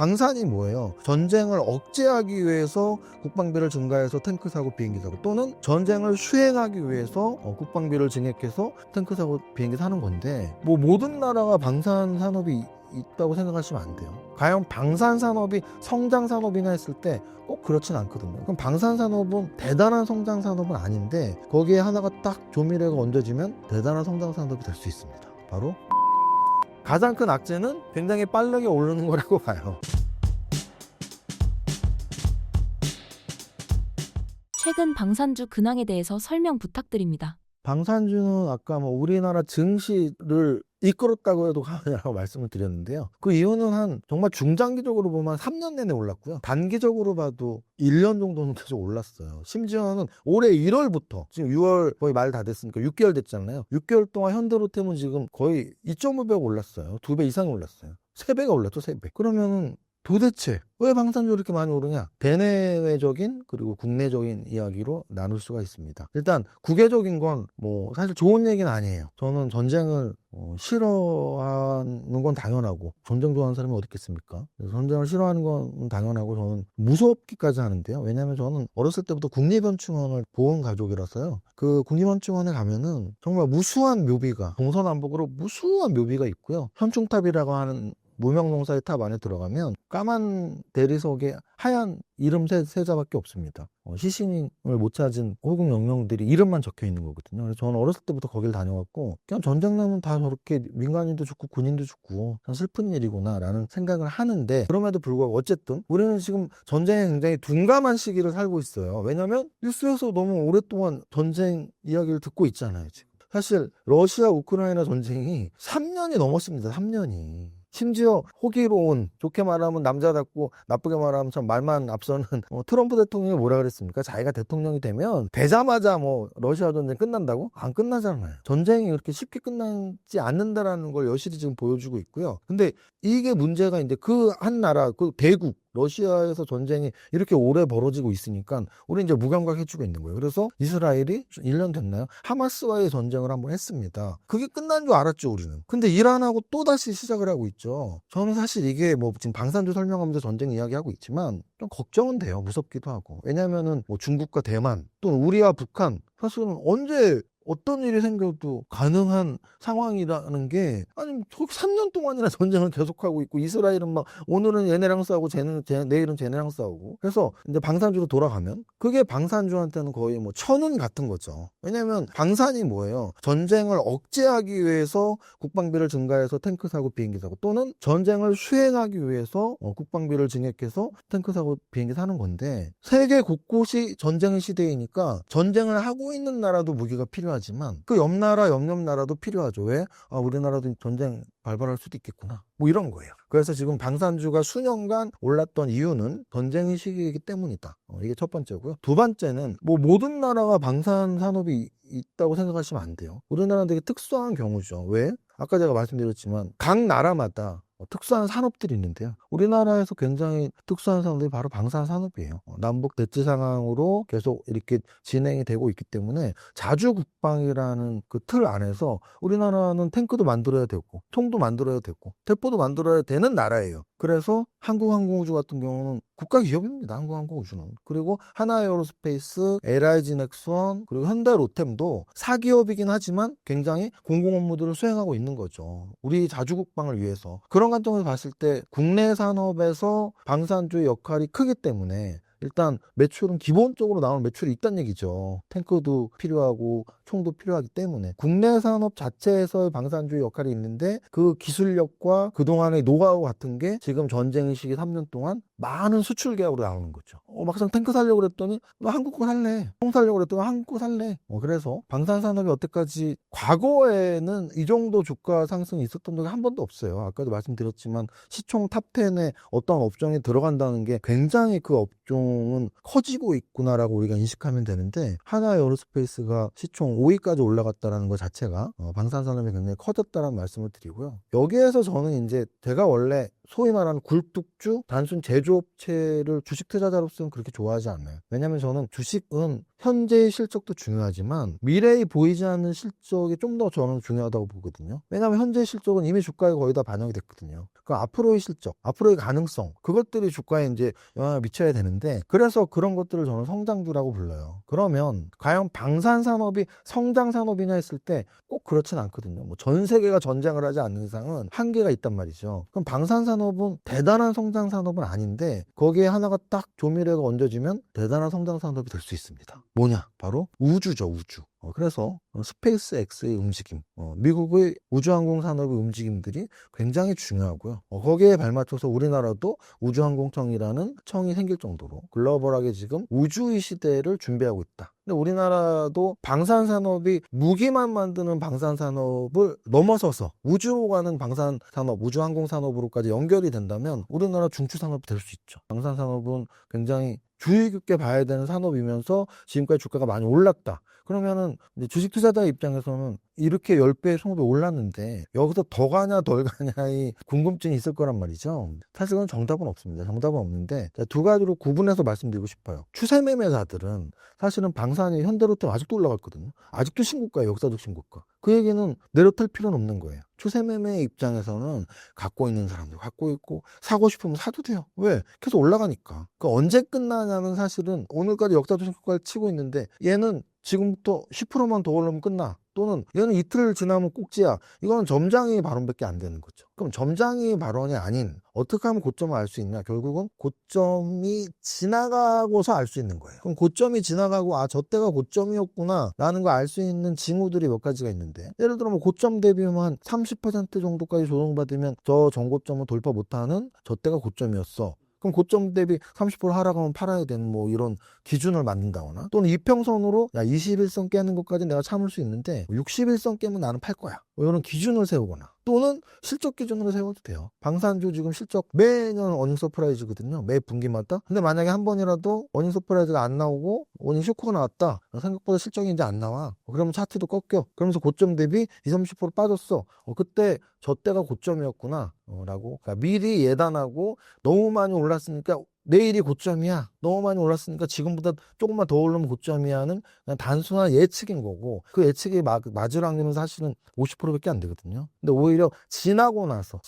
방산이 뭐예요? 전쟁을 억제하기 위해서 국방비를 증가해서 탱크 사고 비행기 사고, 또는 전쟁을 수행하기 위해서 국방비를 증액해서 탱크 사고 비행기 사는 건데, 뭐 모든 나라가 방산 산업이 있다고 생각하시면 안 돼요. 과연 방산 산업이 성장 산업이나 했을 때 꼭 그렇진 않거든요. 그럼 방산 산업은 대단한 성장 산업은 아닌데, 거기에 하나가 딱 조미료가 얹어지면 대단한 성장 산업이 될 수 있습니다. 바로 가장 큰 악재는 굉장히 빠르게 오르는 거라고 봐요. 최근 방산주 근황에 대해서 설명 부탁드립니다. 방산주는 아까 뭐 우리나라 증시를 이끌었다고 해도 과언이라고 말씀을 드렸는데요. 그 이유는 정말 중장기적으로 보면 3년 내내 올랐고요. 단기적으로 봐도 1년 정도는 계속 올랐어요. 심지어는 올해 1월부터 지금 6월 거의 말 다 됐으니까 6개월 됐잖아요. 6개월 동안 현대로템은 지금 거의 2.5배 올랐어요. 2배 이상 올랐어요. 3배가 올랐죠, 3배. 그러면은 도대체 왜 방산주 이렇게 많이 오르냐? 대내외적인 그리고 국내적인 이야기로 나눌 수가 있습니다. 일단 국외적인 건 뭐 사실 좋은 얘기는 아니에요. 저는 전쟁을 싫어하는 건 당연하고, 전쟁 좋아하는 사람이 어디 있겠습니까? 그래서 전쟁을 싫어하는 건 당연하고 저는 무섭기까지 하는데요. 왜냐하면 저는 어렸을 때부터 국립연충원을 보온 가족이라서요. 그 국립연충원에 가면은 정말 무수한 묘비가, 동서남북으로 무수한 묘비가 있고요. 현충탑이라고 하는 무명농사의 탑 안에 들어가면 까만 대리석에 하얀 이름 세자밖에 없습니다. 시신을 못 찾은 호국 영령들이 이름만 적혀 있는 거거든요. 그래서 저는 어렸을 때부터 거길 다녀왔고, 그냥 전쟁 나면 다 저렇게 민간인도 죽고 군인도 죽고 참 슬픈 일이구나 라는 생각을 하는데, 그럼에도 불구하고 어쨌든 우리는 지금 전쟁에 굉장히 둔감한 시기를 살고 있어요. 왜냐하면 뉴스에서 너무 오랫동안 전쟁 이야기를 듣고 있잖아요. 지금 사실 러시아 우크라이나 전쟁이 3년이 넘었습니다. 3년이. 심지어 호기로운, 좋게 말하면 남자답고 나쁘게 말하면 참 말만 앞서는 트럼프 대통령이 뭐라 그랬습니까? 자기가 대통령이 되면 되자마자 뭐 러시아 전쟁 끝난다고? 안 끝나잖아요. 전쟁이 그렇게 쉽게 끝나지 않는다라는 걸 여실히 지금 보여주고 있고요. 근데 이게 문제가 이제 그 한 나라, 그 대국 러시아에서 전쟁이 이렇게 오래 벌어지고 있으니까 우리 이제 무감각해지고 있는 거예요. 그래서 이스라엘이 1년 됐나요? 하마스와의 전쟁을 한번 했습니다. 그게 끝난 줄 알았죠, 우리는. 근데 이란하고 또 다시 시작을 하고 있죠. 저는 사실 이게 뭐 지금 방산주 설명하면서 전쟁 이야기하고 있지만 좀 걱정은 돼요. 무섭기도 하고. 왜냐면은 뭐 중국과 대만, 또 우리와 북한, 사실은 언제 어떤 일이 생겨도 가능한 상황이라는 게, 아니 3년 동안이나 전쟁을 계속하고 있고, 이스라엘은 막 오늘은 얘네랑 싸우고 내일은 쟤네랑 싸우고, 그래서 이제 방산주로 돌아가면 그게 방산주한테는 거의 뭐 천운 같은 거죠. 왜냐면 방산이 뭐예요? 전쟁을 억제하기 위해서 국방비를 증가해서 탱크 사고 비행기 사고, 또는 전쟁을 수행하기 위해서 국방비를 증액해서 탱크 사고 비행기 사는 건데, 세계 곳곳이 전쟁의 시대이니까 전쟁을 하고 있는 나라도 무기가 필요하지만 그 옆 나라도 필요하죠. 왜? 우리나라도 전쟁 발발할 수도 있겠구나, 뭐 이런 거예요. 그래서 지금 방산주가 수년간 올랐던 이유는 전쟁의 시기이기 때문이다. 이게 첫 번째고요. 두 번째는 뭐 모든 나라가 방산 산업이 있다고 생각하시면 안 돼요. 우리나라는 되게 특수한 경우죠. 왜? 아까 제가 말씀드렸지만 각 나라마다 특수한 산업들이 있는데요. 우리나라에서 굉장히 특수한 산업이 바로 방산 산업이에요. 남북 대치 상황으로 계속 이렇게 진행이 되고 있기 때문에 자주 국방이라는 그 틀 안에서 우리나라는 탱크도 만들어야 되고, 총도 만들어야 되고, 대포도 만들어야 되는 나라예요. 그래서 한국항공우주 같은 경우는 국가 기업입니다. 한국항공우주는. 그리고 하나에어로스페이스, LIG 넥스원, 그리고 현대로템도 사기업이긴 하지만 굉장히 공공 업무들을 수행하고 있는 거죠. 우리 자주국방을 위해서. 그런 관점에서 봤을 때 국내 산업에서 방산주의 역할이 크기 때문에 일단 매출은 기본적으로 나오는 매출이 있다는 얘기죠. 탱크도 필요하고 총도 필요하기 때문에 국내 산업 자체에서의 방산주의 역할이 있는데, 그 기술력과 그동안의 노하우 같은 게 지금 전쟁 시기 3년 동안 많은 수출 계약으로 나오는 거죠. 막상 탱크 살려고 그랬더니 너 한국 거 살래, 총 살려고 그랬더니 한국 거 살래. 그래서 방산 산업이 여태까지 과거에는 이 정도 주가 상승이 있었던 적이 한 번도 없어요. 아까도 말씀드렸지만 시총 탑10에 어떤 업종이 들어간다는 게 굉장히 그 업종은 커지고 있구나라고 우리가 인식하면 되는데, 하나에어로스페이스가 시총 5위까지 올라갔다는 것 자체가 방산 산업이 굉장히 커졌다는 말씀을 드리고요. 여기에서 저는 이제 제가 원래 소위 말하는 굴뚝주 단순 제조업체를 주식 투자자로서는 그렇게 좋아하지 않아요. 왜냐하면 저는 주식은 현재의 실적도 중요하지만 미래에 보이지 않는 실적이 좀 더 저는 중요하다고 보거든요. 왜냐하면 현재의 실적은 이미 주가에 거의 다 반영이 됐거든요. 그 앞으로의 실적, 앞으로의 가능성, 그것들이 주가에 이제 영향을 미쳐야 되는데, 그래서 그런 것들을 저는 성장주라고 불러요. 그러면 과연 방산산업이 성장산업이냐 했을 때 꼭 그렇진 않거든요. 뭐 전 세계가 전쟁을 하지 않는 이상은 한계가 있단 말이죠. 그럼 방산산업은 대단한 성장산업은 아닌데 거기에 하나가 딱 조미료가 얹어지면 대단한 성장산업이 될 수 있습니다. 뭐냐? 바로 우주죠, 우주. 그래서 스페이스 X의 움직임, 미국의 우주항공 산업의 움직임들이 굉장히 중요하고요. 거기에 발맞춰서 우리나라도 우주항공청이라는 청이 생길 정도로 글로벌하게 지금 우주의 시대를 준비하고 있다. 근데 우리나라도 방산산업이 무기만 만드는 방산산업을 넘어서서 우주로 가는 방산산업, 우주항공산업으로까지 연결이 된다면 우리나라 중추산업이 될 수 있죠. 방산산업은 굉장히 주의 깊게 봐야 되는 산업이면서 지금까지 주가가 많이 올랐다. 그러면은 이제 주식 투자자 입장에서는 이렇게 10배, 20배 올랐는데 여기서 더 가냐 덜 가냐의 궁금증이 있을 거란 말이죠. 사실 그건 정답은 없습니다. 정답은 없는데 두 가지로 구분해서 말씀드리고 싶어요. 추세 매매자들은 사실은 방산이 현대로템 아직도 올라갔거든요. 아직도 신고가예요. 역사적 신고가. 그 얘기는 내려탈 필요는 없는 거예요. 추세 매매 입장에서는 갖고 있는 사람들 갖고 있고 사고 싶으면 사도 돼요. 왜? 계속 올라가니까. 그 언제 끝나냐면 사실은 오늘까지 역사적 신고가를 치고 있는데 얘는 지금부터 10%만 더 오르면 끝나. 또는 얘는 이틀 지나면 꼭지야. 이건 점장의 발언밖에 안 되는 거죠. 그럼 점장의 발언이 아닌 어떻게 하면 고점을 알 수 있냐? 결국은 고점이 지나가고서 알 수 있는 거예요. 그럼 고점이 지나가고 저 때가 고점이었구나 라는 걸 알 수 있는 징후들이 몇 가지가 있는데, 예를 들어 뭐 고점 대비만 한 30% 정도까지 조정받으면 저 전고점을 돌파 못하는 저 때가 고점이었어. 그럼 고점 대비 30% 하락하면 팔아야 되는 뭐 이런 기준을 만든다거나, 또는 이평선으로 21선 깨는 것까지 내가 참을 수 있는데 61선 깨면 나는 팔 거야. 뭐 이런 기준을 세우거나, 또는 실적 기준으로 세워도 돼요. 방산주 지금 실적 매년 어닝 서프라이즈거든요. 매 분기마다. 근데 만약에 한 번이라도 어닝 서프라이즈가 안 나오고 어닝 쇼크가 나왔다. 생각보다 실적이 이제 안 나와. 그러면 차트도 꺾여. 그러면서 고점 대비 20, 30% 빠졌어. 그때 저 때가 고점이었구나. 라고. 그러니까 미리 예단하고 너무 많이 올랐으니까 내일이 고점이야. 너무 많이 올랐으니까 지금보다 조금만 더 오르면 고점이야는 그냥 단순한 예측인 거고, 그 예측이 맞을 확률은 사실은 50%밖에 안 되거든요. 근데 오히려 지나고 나서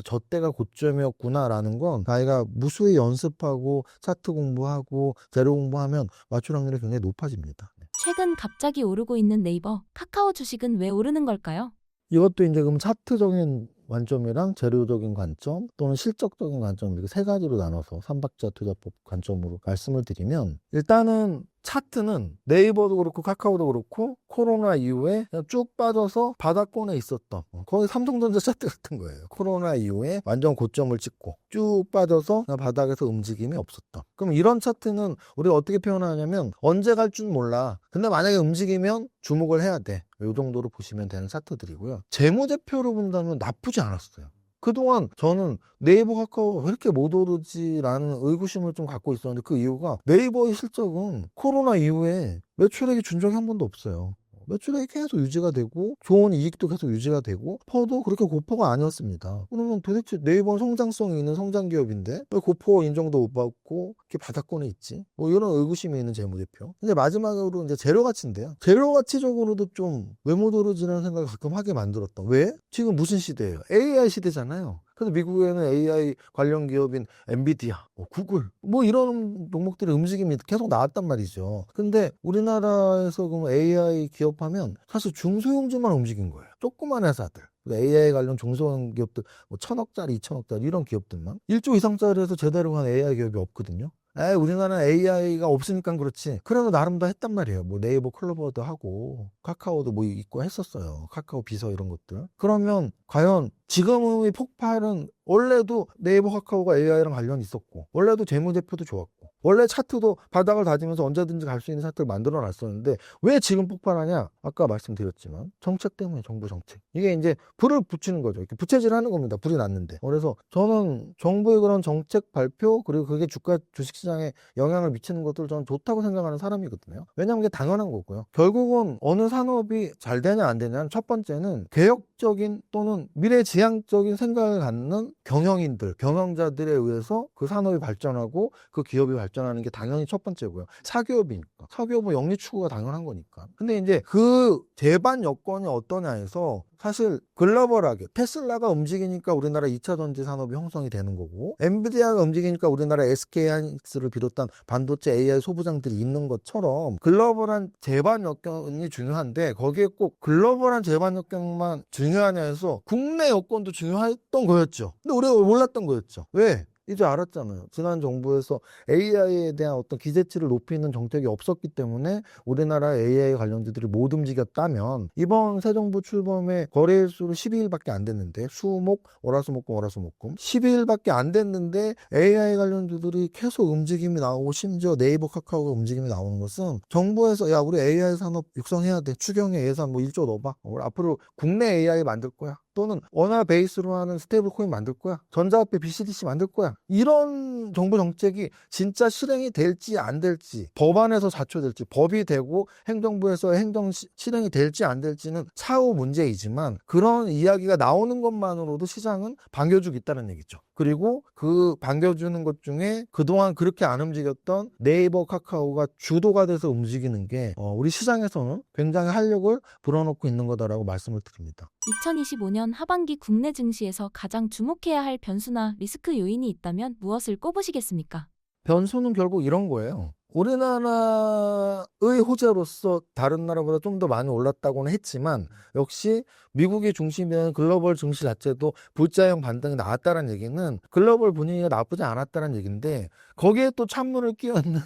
저 때가 고점이었구나라는 건 자기가 무수히 연습하고 차트 공부하고 재료 공부하면 맞출 확률이 굉장히 높아집니다. 최근 갑자기 오르고 있는 네이버, 카카오 주식은 왜 오르는 걸까요? 이것도 이제 그럼 차트적인 관점이랑 재료적인 관점 또는 실적적인 관점, 이렇게 세 가지로 나눠서 삼박자 투자법 관점으로 말씀을 드리면, 일단은 차트는 네이버도 그렇고 카카오도 그렇고 코로나 이후에 그냥 쭉 빠져서 바닥권에 있었던, 거의 삼성전자 차트 같은 거예요. 코로나 이후에 완전 고점을 찍고 쭉 빠져서 그냥 바닥에서 움직임이 없었던. 그럼 이런 차트는 우리가 어떻게 표현하냐면 언제 갈 줄 몰라. 근데 만약에 움직이면 주목을 해야 돼. 이 정도로 보시면 되는 차트들이고요. 재무제표로 본다면 나쁘지 않았어요. 그동안 저는 네이버 카카오 왜 이렇게 못 오르지라는 의구심을 좀 갖고 있었는데, 그 이유가 네이버의 실적은 코로나 이후에 매출액이 준 적이 한 번도 없어요. 매출액이 계속 유지가 되고 좋은 이익도 계속 유지가 되고 퍼도 그렇게 고퍼가 아니었습니다. 그러면 도대체 네이버는 성장성이 있는 성장 기업인데 왜 고퍼 인정도 못 받고 이렇게 바닥권에 있지? 뭐 이런 의구심이 있는 재무제표. 근데 마지막으로 이제 재료 가치인데요. 재료 가치적으로도 좀 왜 못 오르지라는 생각을 가끔 하게 만들었던. 왜? 지금 무슨 시대예요? AI 시대잖아요. 그래서 미국에는 AI 관련 기업인 엔비디아, 구글 뭐 이런 종목들의 움직임이 계속 나왔단 말이죠. 근데 우리나라에서 그럼 AI 기업하면 사실 중소형주만 움직인 거예요. 조그만 회사들. AI 관련 중소형 기업들, 뭐 1,000억짜리, 2,000억짜리 이런 기업들만 1조 이상짜리에서 제대로 간 AI 기업이 없거든요. 우리나라는 AI가 없으니까 그렇지. 그래도 나름 다 했단 말이에요. 뭐 네이버 클로버도 하고 카카오도 뭐 있고 했었어요. 카카오 비서 이런 것들. 그러면 과연 지금의 폭발은 원래도 네이버 카카오가 AI랑 관련이 있었고 원래도 재무제표도 좋았고 원래 차트도 바닥을 다지면서 언제든지 갈 수 있는 차트를 만들어 놨었는데 왜 지금 폭발하냐? 아까 말씀드렸지만 정책 때문에, 정부 정책. 이게 이제 불을 붙이는 거죠. 이렇게 부채질하는 겁니다. 불이 났는데. 그래서 저는 정부의 그런 정책 발표 그리고 그게 주식시장에 영향을 미치는 것들 저는 좋다고 생각하는 사람이거든요. 왜냐하면 이게 당연한 거고요. 결국은 어느 산업이 잘 되냐 안 되냐는 첫 번째는 개혁적인 또는 미래지향적인 생각을 갖는 경영인들, 경영자들에 의해서 그 산업이 발전하고 그 기업이 발전하는 게 당연히 첫 번째고요. 사기업이니까. 사기업은 영리 추구가 당연한 거니까. 근데 이제 그 제반 여건이 어떠냐에서 사실 글로벌하게 테슬라가 움직이니까 우리나라 2차 전지 산업이 형성이 되는 거고 엔비디아가 움직이니까 우리나라 SK하이닉스를 비롯한 반도체 AI 소부장들이 있는 것처럼 글로벌한 제반 여건이 중요한데 거기에 꼭 글로벌한 제반 여건만 중요하냐 해서 국내 여건도 중요했던 거였죠. 근데 우리가 몰랐던 거였죠. 왜? 이제 알았잖아요. 지난 정부에서 AI에 대한 어떤 기대치를 높이는 정책이 없었기 때문에 우리나라 AI 관련주들이 못 움직였다면 이번 새 정부 출범에 거래일수로 12일밖에 안 됐는데 수목, 월화수목금, 월화수목금 12일밖에 안 됐는데 AI 관련주들이 계속 움직임이 나오고 심지어 네이버 카카오가 움직임이 나오는 것은 정부에서 야 우리 AI 산업 육성해야 돼. 추경에 예산 뭐 1조 넣어봐. 우리 앞으로 국내 AI 만들 거야. 또는 원화 베이스로 하는 스테이블 코인 만들 거야. 전자화폐 BCDC 만들 거야. 이런 정부 정책이 진짜 실행이 될지 안 될지, 법안에서 자초될지, 법이 되고 행정부에서 행정 실행이 될지 안 될지는 차후 문제이지만 그런 이야기가 나오는 것만으로도 시장은 반겨주고 있다는 얘기죠. 그리고 그 반겨주는 것 중에 그동안 그렇게 안 움직였던 네이버, 카카오가 주도가 돼서 움직이는 게 우리 시장에서는 굉장히 활력을 불어넣고 있는 거다라고 말씀을 드립니다. 2025년 하반기 국내 증시에서 가장 주목해야 할 변수나 리스크 요인이 있다면 무엇을 꼽으시겠습니까? 변수는 결국 이런 거예요. 우리나라의 호재로서 다른 나라보다 좀 더 많이 올랐다고는 했지만 역시 미국이 중심이된 글로벌 증시 자체도 V자형 반등이 나왔다는 얘기는 글로벌 분위기가 나쁘지 않았다는 얘기인데 거기에 또 찬물을 끼얹는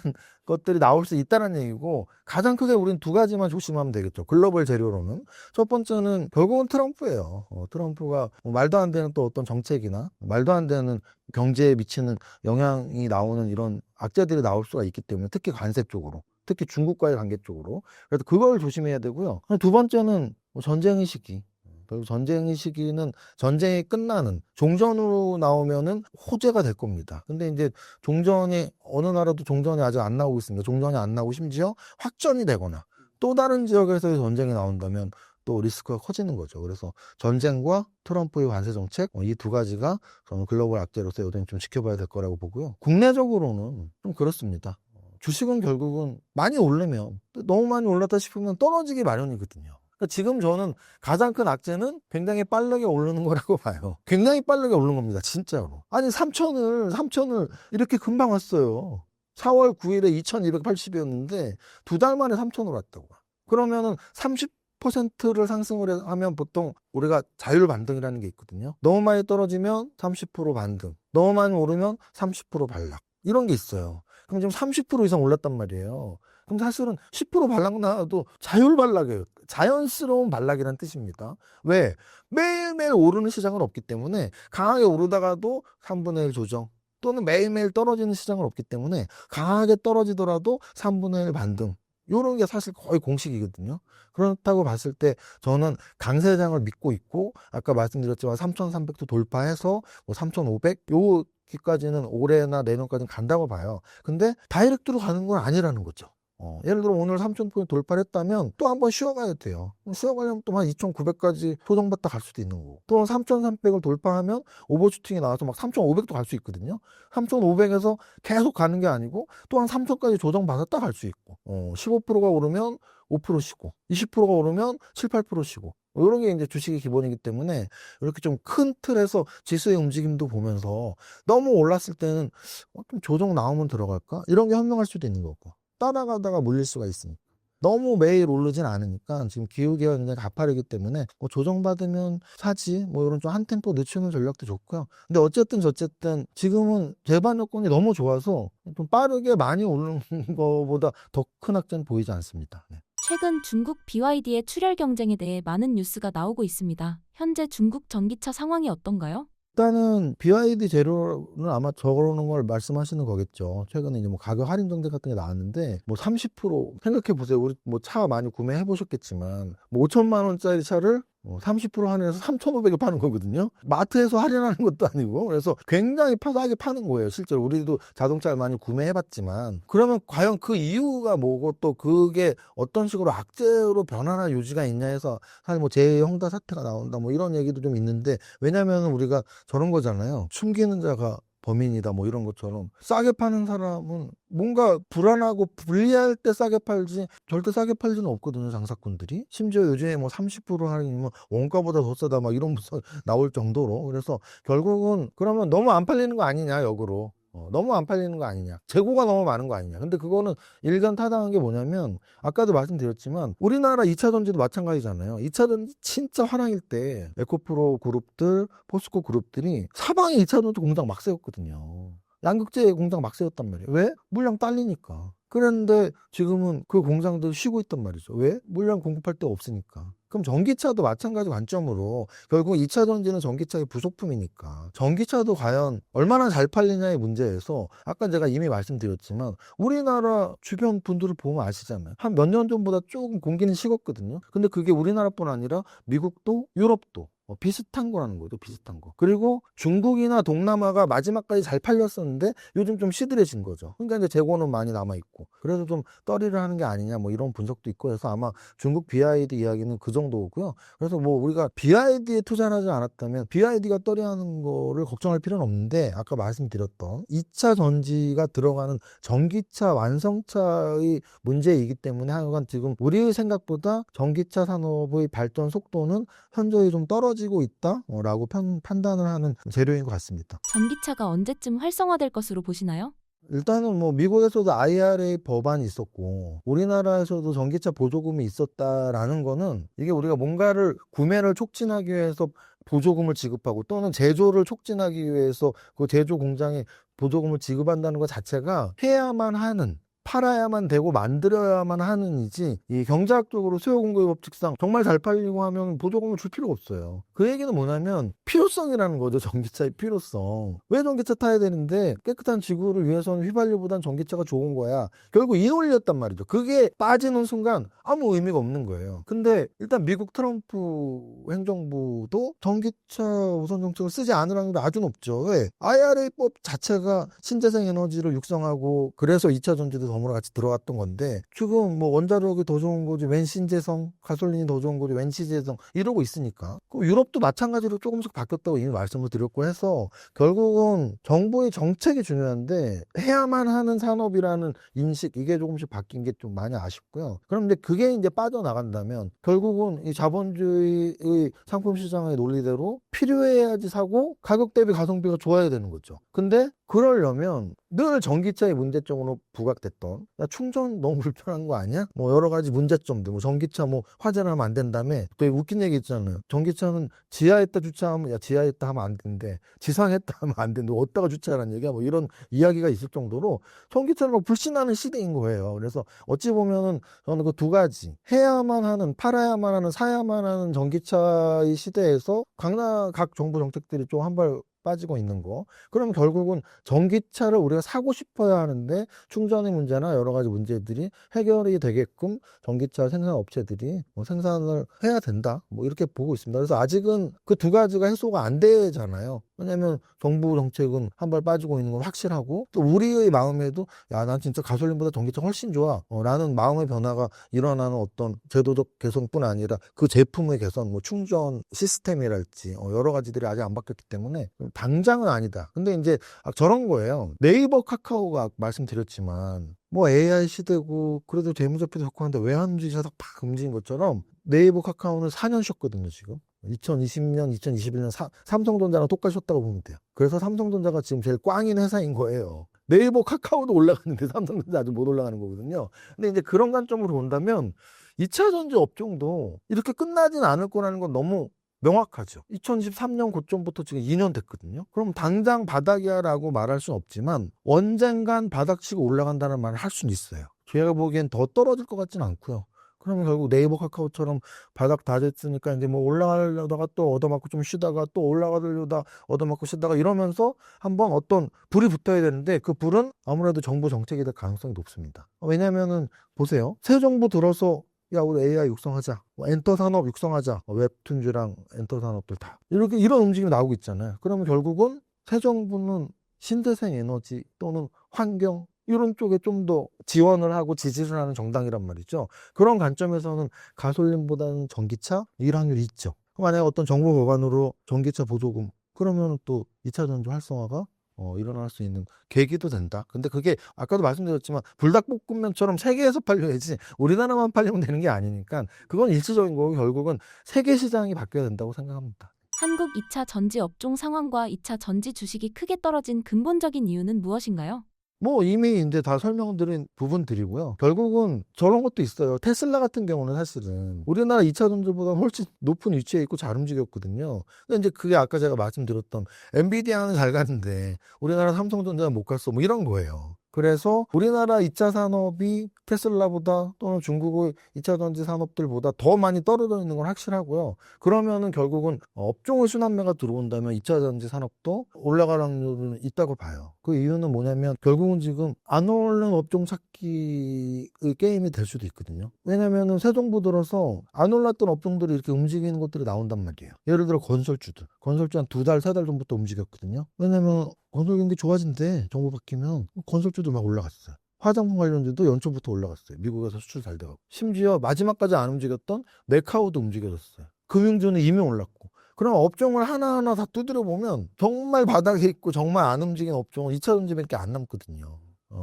것들이 나올 수 있다는 얘기고 가장 크게 우린 두 가지만 조심하면 되겠죠. 글로벌 재료로는. 첫 번째는 결국은 트럼프예요. 트럼프가 뭐 말도 안 되는 또 어떤 정책이나 말도 안 되는 경제에 미치는 영향이 나오는 이런 악재들이 나올 수가 있기 때문에 특히 관세 쪽으로 특히 중국과의 관계 쪽으로 그래서 그걸 조심해야 되고요. 두 번째는 뭐 전쟁의 시기 그리고 전쟁의 시기는 전쟁이 끝나는 종전으로 나오면은 호재가 될 겁니다. 근데 이제 종전이 어느 나라도 종전이 아직 안 나오고 있습니다. 종전이 안 나오고 심지어 확전이 되거나 또 다른 지역에서의 전쟁이 나온다면 또 리스크가 커지는 거죠. 그래서 전쟁과 트럼프의 관세 정책 이 두 가지가 저는 글로벌 악재로서 요즘 좀 지켜봐야 될 거라고 보고요. 국내적으로는 좀 그렇습니다. 주식은 결국은 많이 오르면 너무 많이 올랐다 싶으면 떨어지기 마련이거든요. 그러니까 지금 저는 가장 큰 악재는 굉장히 빠르게 오르는 거라고 봐요. 굉장히 빠르게 오르는 겁니다. 진짜로. 아니 3천을 이렇게 금방 왔어요. 4월 9일에 2280이었는데 두 달 만에 3천으로 왔다고. 그러면은 30%를 상승을 하면 보통 우리가 자율 반등이라는 게 있거든요. 너무 많이 떨어지면 30% 반등, 너무 많이 오르면 30% 반락 이런 게 있어요. 그럼 지금 30% 이상 올랐단 말이에요. 그럼 사실은 10% 반락 나와도 자율 반락이에요. 자연스러운 반락이라는 뜻입니다. 왜? 매일매일 오르는 시장은 없기 때문에 강하게 오르다가도 3분의 1 조정 또는 매일매일 떨어지는 시장은 없기 때문에 강하게 떨어지더라도 3분의 1 반등 이런 게 사실 거의 공식이거든요. 그렇다고 봤을 때 저는 강세장을 믿고 있고 아까 말씀드렸지만 3,300도 돌파해서 뭐 3,500 여기까지는 올해나 내년까지는 간다고 봐요. 근데 다이렉트로 가는 건 아니라는 거죠. 예를 들어 오늘 3,000포인트 돌파를 했다면 또 한번 쉬어가야 돼요. 쉬어가려면 또 한 2,900까지 소정받다 갈 수도 있는 거고 또 3,300을 돌파하면 오버슈팅이 나와서 막 3,500도 갈 수 있거든요. 3,500에서 계속 가는 게 아니고 또 한 3,000까지 조정받았다 갈 수 있고 15%가 오르면 5% 쉬고 20%가 오르면 7, 8% 쉬고 이런 게 이제 주식의 기본이기 때문에 이렇게 좀 큰 틀에서 지수의 움직임도 보면서 너무 올랐을 때는 좀 조정 나오면 들어갈까? 이런 게 현명할 수도 있는 거고 따라가다가 물릴 수가 있으니까 너무 매일 오르진 않으니까 지금 기울기가 굉장히 가파르기 때문에 뭐 조정받으면 사지 뭐 이런 좀 한 템포 늦추는 전략도 좋고요. 근데 어쨌든 저쨌든 지금은 재반 여건이 너무 좋아서 좀 빠르게 많이 오르는 것보다 더 큰 악재는 보이지 않습니다. 네. 최근 중국 BYD의 출혈 경쟁에 대해 많은 뉴스가 나오고 있습니다. 현재 중국 전기차 상황이 어떤가요? 일단은 BYD 재료는 아마 저러는 걸 말씀하시는 거겠죠. 최근에 이제 뭐 가격 할인 정책 같은 게 나왔는데 뭐 30% 생각해 보세요. 우리 뭐 차 많이 구매해 보셨겠지만 뭐 5천만 원짜리 차를 30% 할인해서 3,500에 파는 거거든요. 마트에서 할인하는 것도 아니고. 그래서 굉장히 싸게 파는 거예요. 실제로 우리도 자동차를 많이 구매해봤지만. 그러면 과연 그 이유가 뭐고 또 그게 어떤 식으로 악재로 변화나 유지가 있냐 해서 사실 뭐 재형사 사태가 나온다 뭐 이런 얘기도 좀 있는데, 왜냐면 우리가 저런 거잖아요. 숨기는 자가 범인이다 뭐 이런 것처럼 싸게 파는 사람은 뭔가 불안하고 불리할 때 싸게 팔지 절대 싸게 팔지는 없거든요. 장사꾼들이. 심지어 요즘에 뭐 30% 할인이면 원가보다 더 싸다 막 이런 거 나올 정도로. 그래서 결국은 그러면 너무 안 팔리는 거 아니냐, 역으로. 너무 안 팔리는 거 아니냐, 재고가 너무 많은 거 아니냐. 근데 그거는 일견타당한 게 뭐냐면, 아까도 말씀드렸지만 우리나라 2차 전지도 마찬가지잖아요. 2차 전지 진짜 화랑일 때 에코프로 그룹들, 포스코 그룹들이 사방에 2차 전지 공장 막 세웠거든요. 양극재 공장 막 세웠단 말이에요. 왜? 물량 딸리니까. 그런데 지금은 그 공장들 쉬고 있단 말이죠. 왜? 물량 공급할 데 없으니까. 그럼 전기차도 마찬가지 관점으로 결국 2차 전지는 전기차의 부속품이니까 전기차도 과연 얼마나 잘 팔리냐의 문제에서, 아까 제가 이미 말씀드렸지만 우리나라 주변 분들을 보면 아시잖아요. 한 몇 년 전보다 조금 공기는 식었거든요. 근데 그게 우리나라뿐 아니라 미국도 유럽도 비슷한 거라는 거죠. 비슷한 거. 그리고 중국이나 동남아가 마지막까지 잘 팔렸었는데 요즘 좀 시들해진 거죠. 그러니까 이제 재고는 많이 남아있고, 그래서 좀 떨이를 하는 게 아니냐 뭐 이런 분석도 있고 해서 아마 중국 BYD 이야기는 그 정도고요. 그래서 뭐 우리가 BYD에 투자를 하지 않았다면 BYD가 떨이하는 거를 걱정할 필요는 없는데, 아까 말씀드렸던 2차 전지가 들어가는 전기차 완성차의 문제이기 때문에 하여간 지금 우리의 생각보다 전기차 산업의 발전 속도는 현저히 좀 떨어지고 있다라고 판단을 하는 재료인 것 같습니다. 전기차가 언제쯤 활성화될 것으로 보시나요? 일단은 뭐 미국에서도 IRA 법안이 있었고 우리나라에서도 전기차 보조금이 있었다라는 거는, 이게 우리가 뭔가를 구매를 촉진하기 위해서 보조금을 지급하고 또는 제조를 촉진하기 위해서 그 제조 공장에 보조금을 지급한다는 것 자체가 해야만 하는, 팔아야만 되고 만들어야만 하는이지, 이 경제학적으로 수요 공급의 법칙상 정말 잘 팔리고 하면 보조금을 줄 필요가 없어요. 그 얘기는 뭐냐면 필요성이라는 거죠. 전기차의 필요성. 왜 전기차 타야 되는데, 깨끗한 지구를 위해서는 휘발유보단 전기차가 좋은 거야. 결국 이 논리였단 말이죠. 그게 빠지는 순간 아무 의미가 없는 거예요. 근데 일단 미국 트럼프 행정부도 전기차 우선 정책을 쓰지 않으라는 게 아주 높죠. 왜? IRA법 자체가 신재생 에너지를 육성하고 그래서 2차 전지도 덤으로 같이 들어갔던 건데, 지금 뭐 원자력이 더 좋은 거지 웬 신재생, 가솔린이 더 좋은 거지 웬 신재생 이러고 있으니까. 그 유럽도 마찬가지로 조금씩 바뀌었다고 이미 말씀을 드렸고 해서 결국은 정부의 정책이 중요한데 해야만 하는 산업이라는 인식, 이게 조금씩 바뀐 게 좀 많이 아쉽고요. 그런데 그게 이제 빠져나간다면 결국은 이 자본주의의 상품 시장의 논리대로 필요해야지 사고 가격 대비 가성비가 좋아야 되는 거죠. 근데 그러려면 늘 전기차의 문제점으로 부각됐던, 야, 충전 너무 불편한 거 아니야? 뭐 여러 가지 문제점들, 뭐 전기차 뭐 화재를 하면 안 된다며. 되게 웃긴 얘기 있잖아요. 전기차는 지하에다 주차하면, 야, 지하에다 하면 안 된대, 지상에다 하면 안 된대, 어디다가 주차하라는 얘기야, 뭐 이런 이야기가 있을 정도로 전기차를 막 불신하는 시대인 거예요. 그래서 어찌 보면은 저는 그 두 가지, 해야만 하는, 팔아야만 하는, 사야만 하는 전기차의 시대에서 각 정부 정책들이 좀 한 발 빠지고 있는 거. 그럼 결국은 전기차를 우리가 사고 싶어야 하는데 충전의 문제나 여러 가지 문제들이 해결이 되게끔 전기차 생산 업체들이 뭐 생산을 해야 된다, 뭐 이렇게 보고 있습니다. 그래서 아직은 그 두 가지가 해소가 안 되잖아요. 왜냐하면 정부 정책은 한 발 빠지고 있는 건 확실하고, 또 우리의 마음에도 야, 난 진짜 가솔린보다 전기차 훨씬 좋아 라는 마음의 변화가 일어나는 어떤 제도적 개선뿐 아니라 그 제품의 개선, 뭐 충전 시스템이랄지 여러 가지들이 아직 안 바뀌었기 때문에 당장은 아니다. 근데 이제 저런 거예요. 네이버, 카카오가 말씀드렸지만 뭐 AI 시대고 그래도 재무제표도 좋고 한데 외환주의자석 팍 움직인 것처럼 네이버, 카카오는 4년 쉬었거든요. 지금 2020년, 2021년 삼성전자랑 똑같이 쉬었다고 보면 돼요. 그래서 삼성전자가 지금 제일 꽝인 회사인 거예요. 네이버, 카카오도 올라갔는데 삼성전자 아직 못 올라가는 거거든요. 근데 이제 그런 관점으로 본다면 2차 전지 업종도 이렇게 끝나진 않을 거라는 건 너무 명확하죠. 2013년 고점부터 지금 2년 됐거든요. 그럼 당장 바닥이야 라고 말할 수는 없지만 언젠간 바닥치고 올라간다는 말을 할 수는 있어요. 제가 보기엔 더 떨어질 것 같지는 않고요. 그러면 결국 네이버 카카오처럼 바닥 다 됐으니까 이제 뭐 올라가려다가 또 얻어맞고 좀 쉬다가 또 올라가려다 얻어맞고 쉬다가 이러면서 한번 어떤 불이 붙어야 되는데 그 불은 아무래도 정부 정책이 될 가능성이 높습니다. 왜냐면은 보세요. 새 정부 들어서 야, 우리 AI 육성하자. 엔터 산업 육성하자. 웹툰즈랑 엔터 산업들 다. 이렇게 이런 움직임이 나오고 있잖아요. 그러면 결국은 새 정부는 신재생 에너지 또는 환경 이런 쪽에 좀 더 지원을 하고 지지를 하는 정당이란 말이죠. 그런 관점에서는 가솔린보다는 전기차 일 확률이 있죠. 만약에 어떤 정부 법안으로 전기차 보조금 그러면 또 2차 전지 활성화가 일어날 수 있는 계기도 된다. 근데 그게 아까도 말씀드렸지만 불닭볶음면처럼 세계에서 팔려야지 우리나라만 팔리면 되는 게 아니니까 그건 일시적인 거고 결국은 세계 시장이 바뀌어야 된다고 생각합니다. 한국 2차 전지 업종 상황과 2차 전지 주식이 크게 떨어진 근본적인 이유는 무엇인가요? 뭐 이미 이제 다 설명드린 부분들이고요. 결국은 저런 것도 있어요. 테슬라 같은 경우는 사실은 우리나라 2차 전지보다 훨씬 높은 위치에 있고 잘 움직였거든요. 근데 이제 그게 아까 제가 말씀드렸던 엔비디아는 잘 가는데 우리나라 삼성전자는 못 갔어. 뭐 이런 거예요. 그래서 우리나라 2차 산업이 테슬라보다 또는 중국의 2차 전지 산업들보다 더 많이 떨어져 있는 건 확실하고요. 그러면은 결국은 업종의 순환매가 들어온다면 2차 전지 산업도 올라갈 확률은 있다고 봐요. 그 이유는 뭐냐면 결국은 지금 안 오르는 업종 찾기의 게임이 될 수도 있거든요. 왜냐면은 새 정부 들어서 안 올랐던 업종들이 이렇게 움직이는 것들이 나온단 말이에요. 예를 들어 건설주들. 건설주 한 2달, 3달 전부터 움직였거든요. 왜냐면 건설 경기 좋아진대. 정부 바뀌면 건설주도 막 올라갔어요. 화장품 관련주도 연초부터 올라갔어요. 미국에서 수출 잘 돼가고. 심지어 마지막까지 안 움직였던 메카오도 움직여졌어요. 금융주는 이미 올랐고. 그럼 업종을 하나하나 다 두드려 보면 정말 바닥에 있고 정말 안 움직인 업종은 2차 전지밖에 안 남거든요.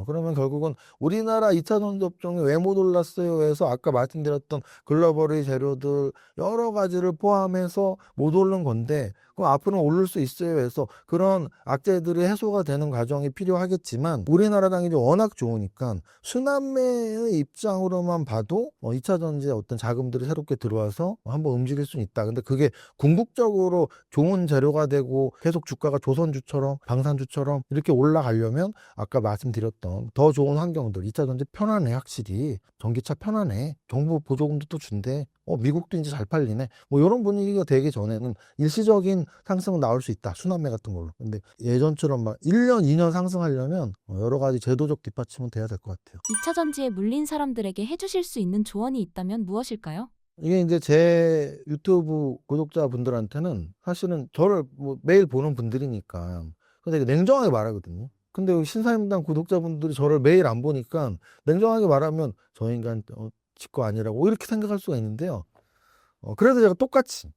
그러면 결국은 우리나라 2차 전지 업종이 왜 못 올랐어요 해서 아까 말씀드렸던 글로벌의 재료들 여러 가지를 포함해서 못 오른 건데 그럼 앞으로는 오를 수 있어요 해서 그런 악재들이 해소가 되는 과정이 필요하겠지만 우리나라 당이 워낙 좋으니까 순환매의 입장으로만 봐도 2차 전지에 어떤 자금들이 새롭게 들어와서 한번 움직일 수는 있다. 근데 그게 궁극적으로 좋은 재료가 되고 계속 주가가 조선주처럼 방산주처럼 이렇게 올라가려면 아까 말씀드렸던 더 좋은 환경들 2차 전지 편하네. 확실히 전기차 편하네. 정부 보조금도 또 준대. 미국도 이제 잘 팔리네. 뭐 이런 분위기가 되기 전에는 일시적인 상승은 나올 수 있다. 순환매 같은 걸로. 근데 예전처럼 막 1년, 2년 상승하려면 여러 가지 제도적 뒷받침은 돼야 될 것 같아요. 2차 전지에 물린 사람들에게 해주실 수 있는 조언이 있다면 무엇일까요? 이게 이제 제 유튜브 구독자분들한테는 사실은 저를 뭐 매일 보는 분들이니까 근데 냉정하게 말하거든요. 근데 여기 신사임당 구독자분들이 저를 매일 안 보니까 냉정하게 말하면 저 인간 지거 아니라고 이렇게 생각할 수가 있는데요. 그래도 제가 똑같이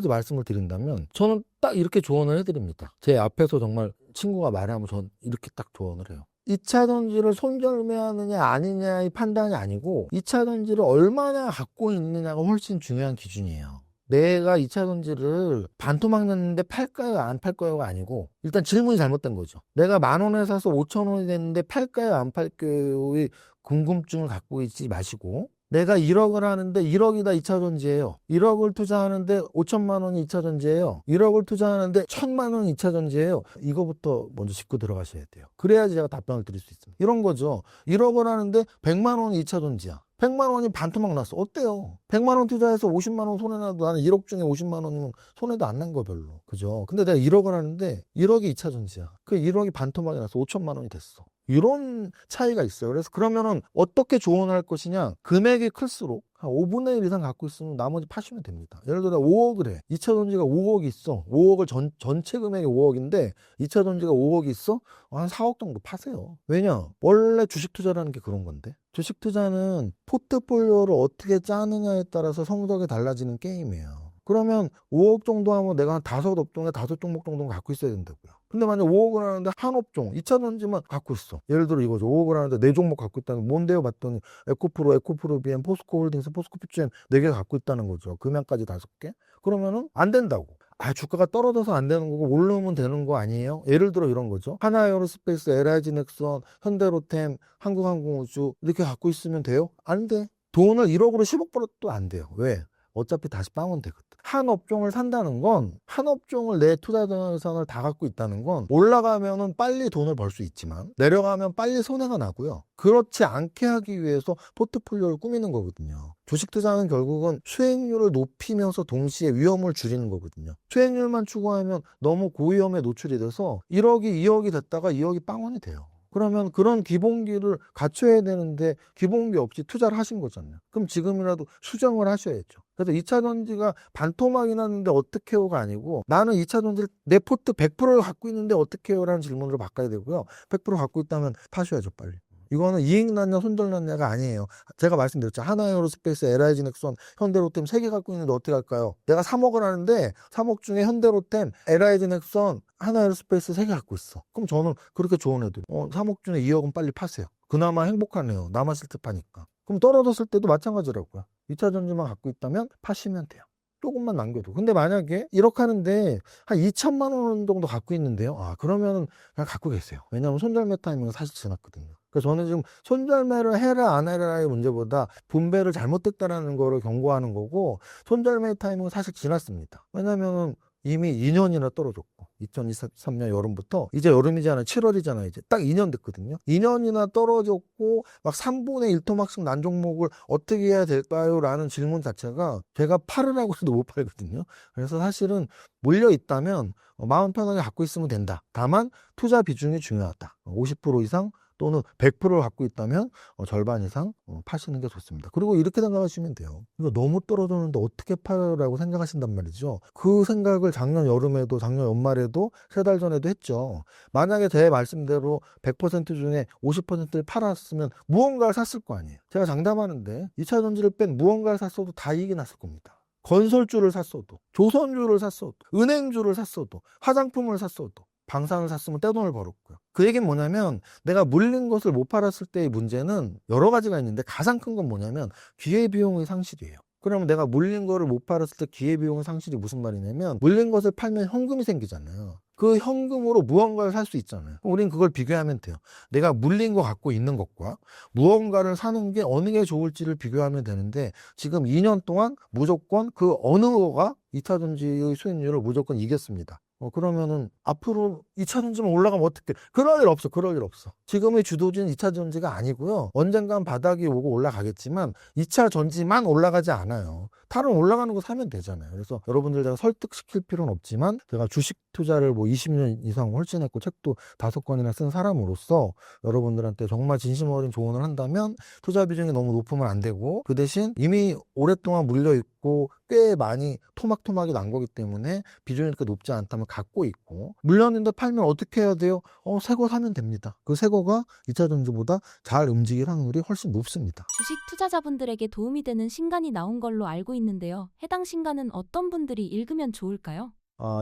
말씀을 드린다면 저는 딱 이렇게 조언을 해드립니다. 제 앞에서 정말 친구가 말하면 전 이렇게 딱 조언을 해요. 2차 전지를 손절매하느냐 아니냐의 판단이 아니고 2차 전지를 얼마나 갖고 있느냐가 훨씬 중요한 기준이에요. 내가 2차 전지를 반토막 났는데 팔까요 안 팔까요가 아니고 일단 질문이 잘못된 거죠. 내가 10,000원에 사서 5,000원이 됐는데 팔까요 안 팔까요의 궁금증을 갖고 있지 마시고 내가 1억을 하는데 1억이 다 2차 전지예요. 1억을 투자하는데 5천만 원이 2차 전지예요. 1억을 투자하는데 1,000만 원이 2차 전지예요. 이거부터 먼저 짚고 들어가셔야 돼요. 그래야지 제가 답변을 드릴 수 있습니다. 이런 거죠. 1억을 하는데 100만 원이 2차 전지야. 100만 원이 반토막 났어. 어때요? 100만 원 투자해서 50만 원 손해나도 나는 1억 중에 50만 원이면 손해도 안 난 거 별로. 그죠? 근데 내가 1억을 하는데 1억이 2차 전지야. 그 1억이 반토막이 나서 5천만 원이 됐어. 이런 차이가 있어요. 그래서 그러면은 어떻게 조언할 것이냐? 금액이 클수록 한 5분의 1 이상 갖고 있으면 나머지 파시면 됩니다. 예를 들어 5억을 해. 2차 전지가 5억이 있어. 5억을 전체 금액이 5억인데 2차 전지가 5억이 있어? 한 4억 정도 파세요. 왜냐? 원래 주식 투자라는 게 그런 건데. 주식 투자는 포트폴리오를 어떻게 짜느냐에 따라서 성적이 달라지는 게임이에요. 그러면 5억 정도 하면 내가 한 5업종에 5종목 정도는 갖고 있어야 된다고요. 근데 만약 5억을 하는데 한 업종, 2차 전지만 갖고 있어. 예를 들어 이거죠. 5억을 하는데 4종목 갖고 있다는 게 뭔데요? 봤더니 에코프로, 에코프로비엠, 포스코홀딩스, 포스코피치엠 4개 갖고 있다는 거죠. 금양까지 5개. 그러면은 안 된다고. 주가가 떨어져서 안 되는 거고 오르면 되는 거 아니에요? 예를 들어 이런 거죠. 하나에어로스페이스, LIG넥선, 현대로템, 한국항공우주 이렇게 갖고 있으면 돼요? 안 돼. 돈을 1억으로 10억 벌어도 안 돼요. 왜? 어차피 다시 빵원 되거든. 한 업종을 산다는 건, 한 업종을 내 투자 자산을 다 갖고 있다는 건 올라가면은 빨리 돈을 벌 수 있지만 내려가면 빨리 손해가 나고요. 그렇지 않게 하기 위해서 포트폴리오를 꾸미는 거거든요. 주식 투자는 결국은 수익률을 높이면서 동시에 위험을 줄이는 거거든요. 수익률만 추구하면 너무 고위험에 노출이 돼서 1억이 2억이 됐다가 2억이 빵원이 돼요. 그러면 그런 기본기를 갖춰야 되는데 기본기 없이 투자를 하신 거잖아요. 그럼 지금이라도 수정을 하셔야죠. 그래서 2차 전지가 반토막이 났는데 어떻게 해요가 아니고, 나는 2차 전지를 내 포트 100%를 갖고 있는데 어떻게 해요라는 질문으로 바꿔야 되고요. 100% 갖고 있다면 파셔야죠, 빨리. 이거는 이익 났냐 손절 났냐가 아니에요. 제가 말씀드렸죠. 하나에어로스페이스, LIG넥슨, 현대로템 3개 갖고 있는데 어떻게 할까요? 내가 3억을 하는데 3억 중에 현대로템, LIG넥슨, 하나에어로스페이스 3개 갖고 있어. 그럼 저는 그렇게 조언해드려요. 3억 중에 2억은 빨리 파세요. 그나마 행복하네요. 남았을 때 파니까. 그럼 떨어졌을 때도 마찬가지라고요. 2차 전지만 갖고 있다면 파시면 돼요. 조금만 남겨도. 근데 만약에 1억 하는데 한 2천만 원 정도 갖고 있는데요. 그러면 그냥 갖고 계세요. 왜냐하면 손절매 타이밍은 사실 지났거든요. 그래서 저는 지금 손절매를 해라 안 해라의 문제보다 분배를 잘못했다라는 거를 경고하는 거고, 손절매 타이밍은 사실 지났습니다. 왜냐하면 이미 2년이나 떨어졌고, 2023년 여름부터, 이제 여름이잖아요. 7월이잖아요. 이제 딱 2년 됐거든요. 2년이나 떨어졌고 막 3분의 1토막씩 난 종목을 어떻게 해야 될까요? 라는 질문 자체가 제가 팔으라고 해도 못 팔거든요. 그래서 사실은 몰려 있다면 마음 편하게 갖고 있으면 된다. 다만 투자 비중이 중요하다. 50% 이상 또는 100%를 갖고 있다면 절반 이상 파시는 게 좋습니다. 그리고 이렇게 생각하시면 돼요. 이거 너무 떨어졌는데 어떻게 팔라고 생각하신단 말이죠. 그 생각을 작년 여름에도 작년 연말에도 3달 전에도 했죠. 만약에 제 말씀대로 100% 중에 50%를 팔았으면 무언가를 샀을 거 아니에요. 제가 장담하는데 2차 전지를 뺀 무언가를 샀어도 다 이익이 났을 겁니다. 건설주를 샀어도, 조선주를 샀어도, 은행주를 샀어도, 화장품을 샀어도, 방산을 샀으면 떼돈을 벌었고요. 그 얘기는 뭐냐면, 내가 물린 것을 못 팔았을 때의 문제는 여러 가지가 있는데 가장 큰 건 뭐냐면 기회비용의 상실이에요. 그러면 내가 물린 거를 못 팔았을 때 기회비용의 상실이 무슨 말이냐면, 물린 것을 팔면 현금이 생기잖아요. 그 현금으로 무언가를 살 수 있잖아요. 우린 그걸 비교하면 돼요. 내가 물린 거 갖고 있는 것과 무언가를 사는 게 어느 게 좋을지를 비교하면 되는데, 지금 2년 동안 무조건 그 어느 거가 2차 전지의 수익률을 무조건 이겼습니다. 그러면은 앞으로 2차 전지만 올라가면 어떻게? 그럴 일 없어. 그럴 일 없어. 지금의 주도주는 2차 전지가 아니고요. 언젠간 바닥이 오고 올라가겠지만 2차 전지만 올라가지 않아요. 다른 올라가는 거 사면 되잖아요. 그래서 여러분들 제가 설득시킬 필요는 없지만, 제가 주식 투자를 뭐 20년 이상 훨씬 했고 책도 5권이나 쓴 사람으로서 여러분들한테 정말 진심 어린 조언을 한다면, 투자 비중이 너무 높으면 안 되고, 그 대신 이미 오랫동안 물려 있고 꽤 많이 토막토막이 난 거기 때문에 비중이 그렇게 높지 않다면 갖고 있고, 물렸는데 팔면 어떻게 해야 돼요? 새 거 사면 됩니다. 그 새 거가 2차 전지보다 잘 움직일 확률이 훨씬 높습니다. 주식 투자자분들에게 도움이 되는 신간이 나온 걸로 알고 있는데요. 해당 신간은 어떤 분들이 읽으면 좋을까요?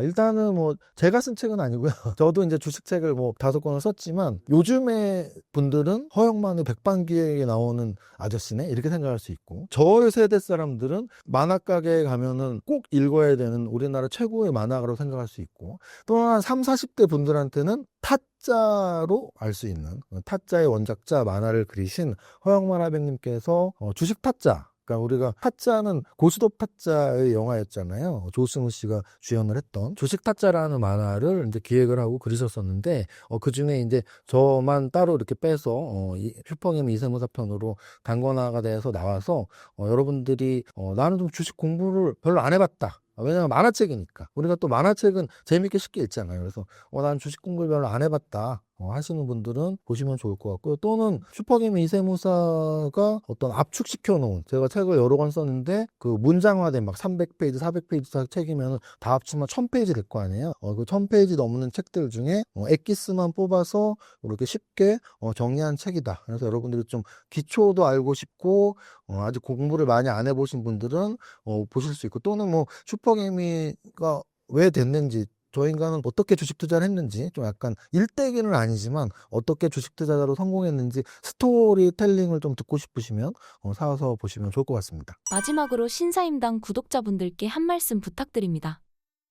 일단은 뭐 제가 쓴 책은 아니고요. 저도 이제 주식책을 뭐 5권을 썼지만, 요즘에 분들은 허영만의 백반기획에 나오는 아저씨네 이렇게 생각할 수 있고, 저의 세대 사람들은 만화가게에 가면은 꼭 읽어야 되는 우리나라 최고의 만화가로 생각할 수 있고, 또한 3, 40대 분들한테는 타짜로 알 수 있는, 타짜의 원작자 만화를 그리신 허영만 화백님께서 주식 타짜, 그러니까 우리가 타짜는 고스톱 타짜의 영화였잖아요. 조승우 씨가 주연을 했던 주식 타짜라는 만화를 이제 기획을 하고 그리셨었는데, 그 중에 이제 저만 따로 이렇게 빼서 슈퍼게임 이세무사 편으로 단권화가 돼서 나와서, 여러분들이 나는 좀 주식 공부를 별로 안 해봤다. 왜냐면 만화책이니까. 우리가 또 만화책은 재밌게 쉽게 읽잖아요. 그래서 난 주식 공부를 별로 안 해봤다 하시는 분들은 보시면 좋을 것 같고요. 또는 슈퍼게임 이세무사가 어떤 압축시켜 놓은, 제가 책을 여러 권 썼는데 그 문장화된 막 300페이지 400페이지 책이면 다 합치면 1000페이지 될 거 아니에요. 그 1000페이지 넘는 책들 중에 엑기스만 뽑아서 이렇게 쉽게 정리한 책이다. 그래서 여러분들이 좀 기초도 알고 싶고 아직 공부를 많이 안 해보신 분들은 보실 수 있고, 또는 뭐 슈퍼게임이가 왜 됐는지, 저 인간은 어떻게 주식 투자를 했는지, 좀 약간 일대기는 아니지만 어떻게 주식 투자자로 성공했는지 스토리텔링을 좀 듣고 싶으시면 사서 보시면 좋을 것 같습니다. 마지막으로 신사임당 구독자분들께 한 말씀 부탁드립니다.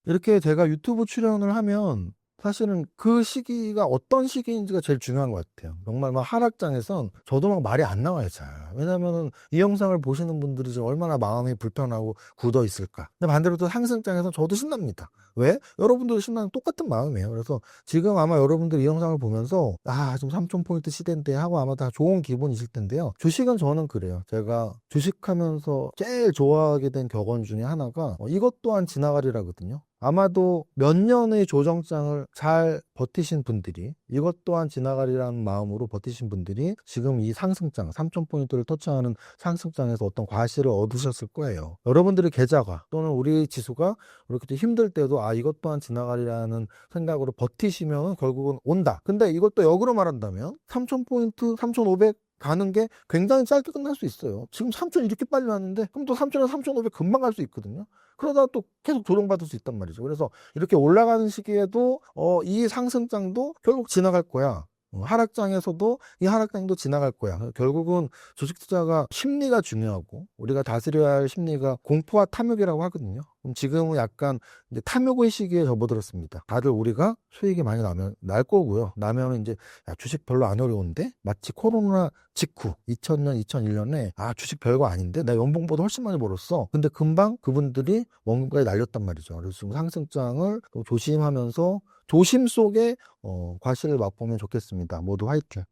이렇게 제가 유튜브 출연을 하면 사실은 그 시기가 어떤 시기인지가 제일 중요한 것 같아요. 정말 막 하락장에선 저도 막 말이 안 나와요, 잘. 왜냐면은 이 영상을 보시는 분들이 지금 얼마나 마음이 불편하고 굳어 있을까. 근데 반대로 또 상승장에선 저도 신납니다. 왜? 여러분들도 신나는 똑같은 마음이에요. 그래서 지금 아마 여러분들 이 영상을 보면서 지금 3,000포인트 시대인데 하고 아마 다 좋은 기분이실 텐데요. 주식은 저는 그래요. 제가 주식하면서 제일 좋아하게 된 격언 중에 하나가 이것 또한 지나가리라거든요. 아마도 몇 년의 조정장을 잘 버티신 분들이 이것 또한 지나가리라는 마음으로 버티신 분들이 지금 이 상승장 3,000포인트를 터치하는 상승장에서 어떤 과실을 얻으셨을 거예요. 여러분들의 계좌가 또는 우리 지수가 이렇게 힘들 때도 이것 또한 지나가리라는 생각으로 버티시면 결국은 온다. 근데 이것도 역으로 말한다면 3,000포인트 3,500 가는 게 굉장히 짧게 끝날 수 있어요. 지금 3,000 이렇게 빨리 왔는데 그럼 또 3,000에서 3,500 금방 갈 수 있거든요. 그러다 또 계속 조정받을 수 있단 말이죠. 그래서 이렇게 올라가는 시기에도 이 상승장도 결국 지나갈 거야. 하락장에서도 이 하락장도 지나갈 거야. 결국은 주식 투자가 심리가 중요하고 우리가 다스려야 할 심리가 공포와 탐욕이라고 하거든요. 그럼 지금은 약간 이제 탐욕의 시기에 접어들었습니다. 다들 우리가 수익이 많이 날 거고요. 나면 이제 주식 별로 안 어려운데 마치 코로나 직후 2000년, 2001년에 주식 별거 아닌데 나 연봉보다 훨씬 많이 벌었어. 근데 금방 그분들이 뭔가에 날렸단 말이죠. 그래서 지금 상승장을 조심하면서 조심 속에 과실을 맛보면 좋겠습니다. 모두 화이팅!